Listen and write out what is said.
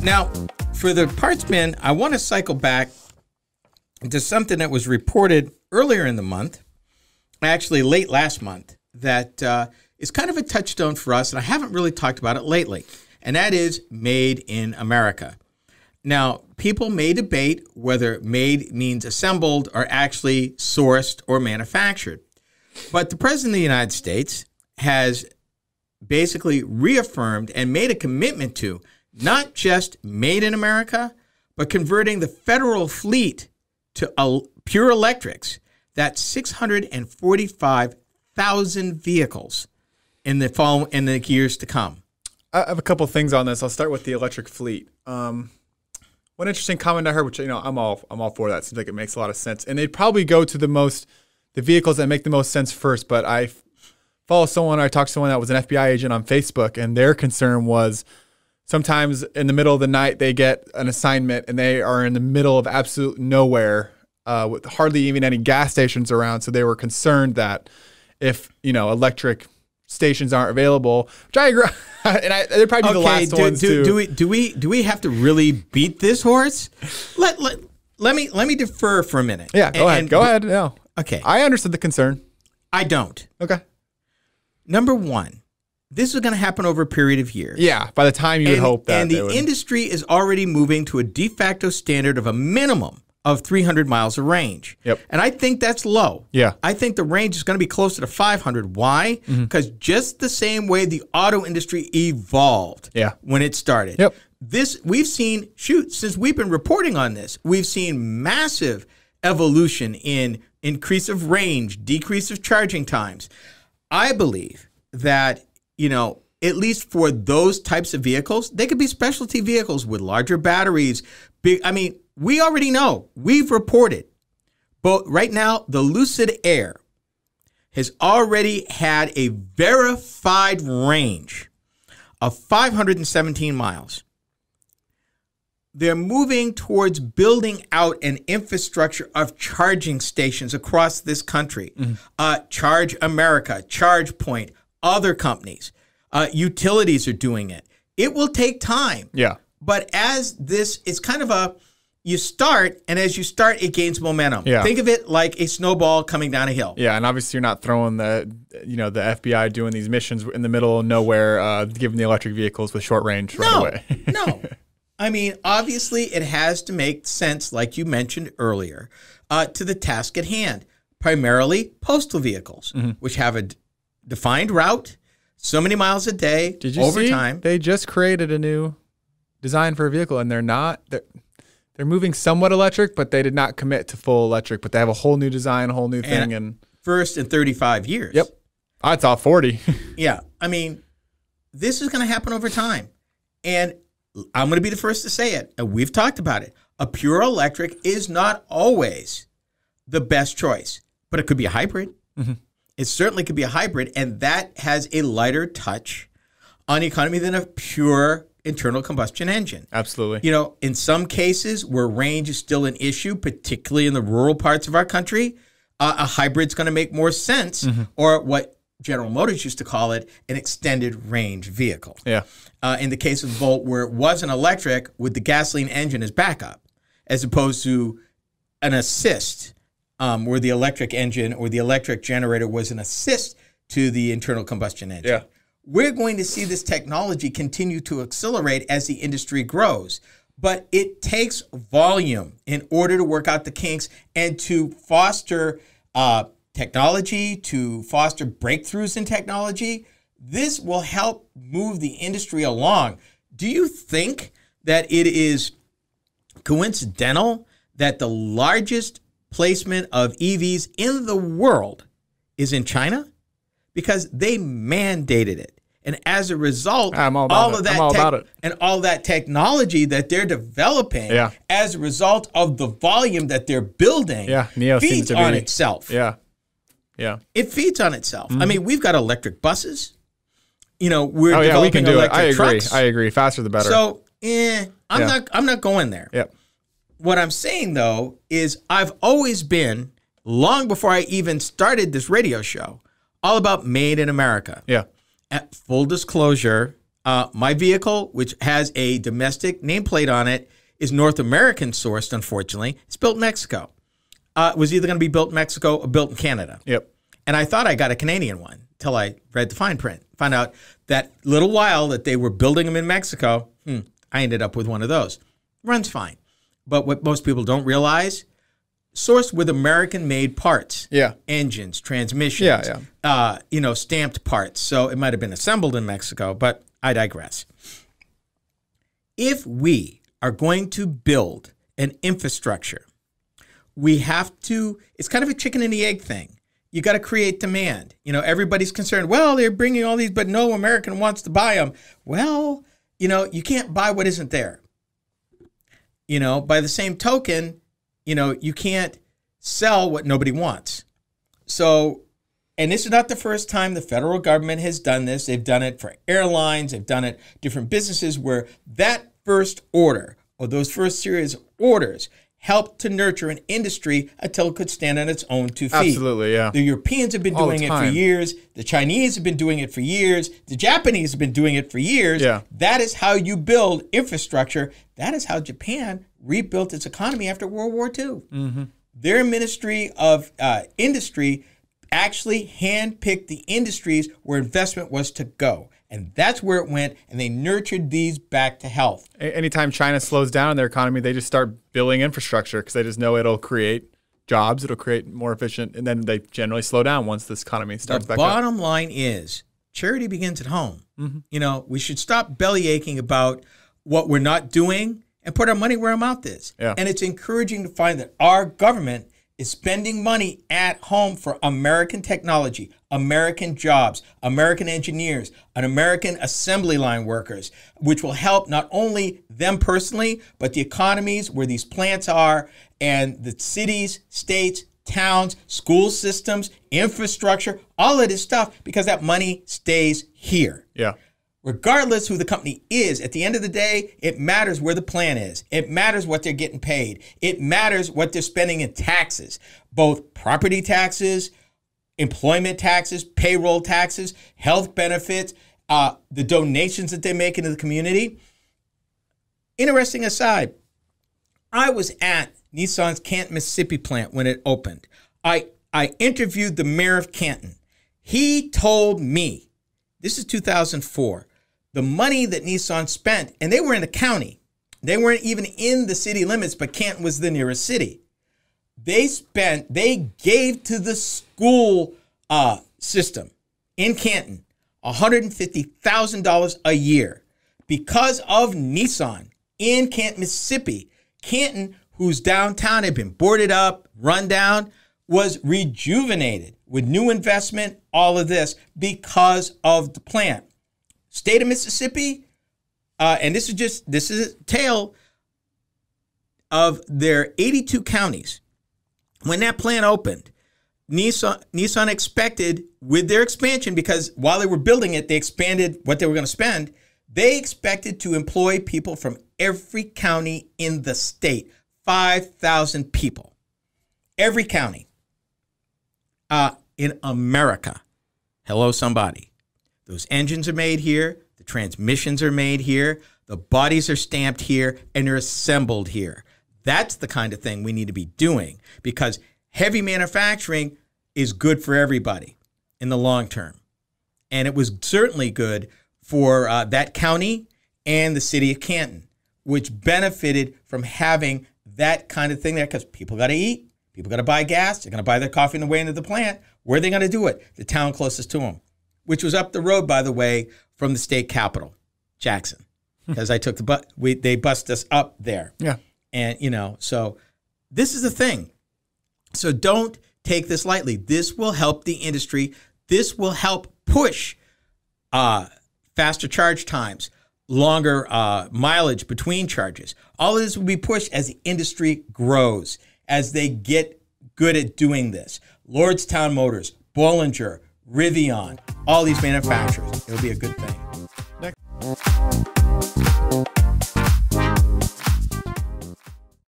Now, for the parts bin, I want to cycle back to something that was reported earlier in the month, actually late last month, that is kind of a touchstone for us, and I haven't really talked about it lately, and that is Made in America. Now, people may debate whether made means assembled or actually sourced or manufactured, but the President of the United States has basically reaffirmed and made a commitment to not just Made in America, but converting the federal fleet to pure electrics. That's 645,000 vehicles in the years to come. I have a couple things on this. I'll start with the electric fleet. One interesting comment I heard, which I'm all for that. Seems like it makes a lot of sense, and they'd probably go to the vehicles that make the most sense first. But I follow someone, or I talked to someone that was an FBI agent on Facebook, and their concern was sometimes in the middle of the night they get an assignment and they are in the middle of absolute nowhere with hardly even any gas stations around. So they were concerned that if electric stations aren't available, which I agree, and they'd probably be the last ones to. Do we have to really beat this horse? Let me defer for a minute. Yeah, go ahead. No. Okay. I understood the concern. I don't. Okay. Number one, this is going to happen over a period of years. Yeah, by the time you would hope that. And the industry is already moving to a de facto standard of a minimum of 300 miles of range. Yep. And I think that's low. Yeah. I think the range is going to be closer to 500. Why? Because just the same way the auto industry evolved when it started. Yep. We've seen, since we've been reporting on this, we've seen massive evolution in increase of range, decrease of charging times. I believe that at least for those types of vehicles, they could be specialty vehicles with larger batteries. We already know. We've reported. But right now, the Lucid Air has already had a verified range of 517 miles. They're moving towards building out an infrastructure of charging stations across this country. Charge America, ChargePoint, other companies, utilities are doing it. It will take time. Yeah. But as this, it's kind of you start, and as you start, it gains momentum. Yeah. Think of it like a snowball coming down a hill. Yeah, and obviously you're not throwing the FBI doing these missions in the middle of nowhere, giving the electric vehicles with short range right away. No. Obviously it has to make sense, like you mentioned earlier, to the task at hand. Primarily postal vehicles, which have a defined route, so many miles a day, Did you over see? time. They just created a new design for a vehicle, and they're moving somewhat electric, but they did not commit to full electric. But they have a whole new design, a whole new thing, and first in 35 years. Yep. I thought 40. Yeah. This is going to happen over time. And I'm going to be the first to say it, and we've talked about it. A pure electric is not always the best choice, but it could be a hybrid. It certainly could be a hybrid, and that has a lighter touch on the economy than a pure internal combustion engine. Absolutely. In some cases where range is still an issue, particularly in the rural parts of our country, a hybrid's going to make more sense, or what General Motors used to call it, an extended range vehicle. Yeah. In the case of Volt, where it was an electric with the gasoline engine as backup, as opposed to an assist, where the electric engine or the electric generator was an assist to the internal combustion engine. Yeah. We're going to see this technology continue to accelerate as the industry grows. But it takes volume in order to work out the kinks and to foster technology, to foster breakthroughs in technology. This will help move the industry along. Do you think that it is coincidental that the largest placement of EVs in the world is in China? Because they mandated it. And as a result, all of that technology that they're developing as a result of the volume that they're building feeds on itself. Yeah. It feeds on itself. We've got electric buses. We're developing we can do it. trucks. I agree. Faster the better. So, I'm not going there. Yep. What I'm saying, though, is I've always been, long before I even started this radio show, all about made in America. Yeah. At full disclosure, my vehicle, which has a domestic nameplate on it, is North American sourced, unfortunately. It's built in Mexico. It was either going to be built in Mexico or built in Canada. Yep. And I thought I got a Canadian one until I read the fine print. Found out that little while that they were building them in Mexico, I ended up with one of those. Runs fine. But what most people don't realize, sourced with American-made parts. Yeah. Engines, transmissions, stamped parts. So it might have been assembled in Mexico, but I digress. If we are going to build an infrastructure, we have to, it's kind of a chicken and the egg thing. You got to create demand. Everybody's concerned, well, they're bringing all these, but no American wants to buy them. Well, you can't buy what isn't there. By the same token, you can't sell what nobody wants. So, and this is not the first time the federal government has done this. They've done it for airlines. They've done it different businesses where that first order or those first series of orders helped to nurture an industry until it could stand on its own 2 feet. Absolutely, yeah. The Europeans have been doing it for years. The Chinese have been doing it for years. The Japanese have been doing it for years. Yeah. That is how you build infrastructure. That is how Japan rebuilt its economy after World War II. Mm-hmm. Their Ministry of Industry actually handpicked the industries where investment was to go. And that's where it went, and they nurtured these back to health. Anytime China slows down in their economy, they just start building infrastructure because they just know it'll create jobs, it'll create more efficient, and then they generally slow down once this economy starts back up. The bottom line is charity begins at home. Mm-hmm. We should stop belly aching about what we're not doing and put our money where our mouth is. Yeah. And it's encouraging to find that our government is spending money at home for American technology, American jobs, American engineers, and American assembly line workers, which will help not only them personally, but the economies where these plants are and the cities, states, towns, school systems, infrastructure, all of this stuff, because that money stays here. Yeah. Regardless who the company is, at the end of the day, it matters where the plant is. It matters what they're getting paid. It matters what they're spending in taxes, both property taxes, employment taxes, payroll taxes, health benefits, the donations that they make into the community. Interesting aside, I was at Nissan's Canton, Mississippi plant when it opened. I interviewed the mayor of Canton. He told me, this is 2004, the money that Nissan spent, and they were in the county. They weren't even in the city limits, but Canton was the nearest city. They gave to the school system in Canton $150,000 a year because of Nissan in Canton, Mississippi. Canton, whose downtown had been boarded up, run down, was rejuvenated with new investment, all of this because of the plant. State of Mississippi, and this is a tale of their 82 counties. When that plant opened, Nissan expected, with their expansion, because while they were building it, they expanded what they were going to spend, they expected to employ people from every county in the state, 5,000 people. Every county in America. Hello, somebody. Those engines are made here. The transmissions are made here. The bodies are stamped here, and they're assembled here. That's the kind of thing we need to be doing, because heavy manufacturing is good for everybody in the long term. And it was certainly good for that county and the city of Canton, which benefited from having that kind of thing there, because people got to eat. People got to buy gas. They're going to buy their coffee on the way into the plant. Where are they going to do it? The town closest to them, which was up the road, by the way, from the state capital, Jackson, because I took the bus. They bussed us up there. Yeah. And, so this is the thing. So don't take this lightly. This will help the industry. This will help push faster charge times, longer mileage between charges. All of this will be pushed as the industry grows, as they get good at doing this. Lordstown Motors, Bollinger, Rivian, all these manufacturers. It'll be a good thing. Next.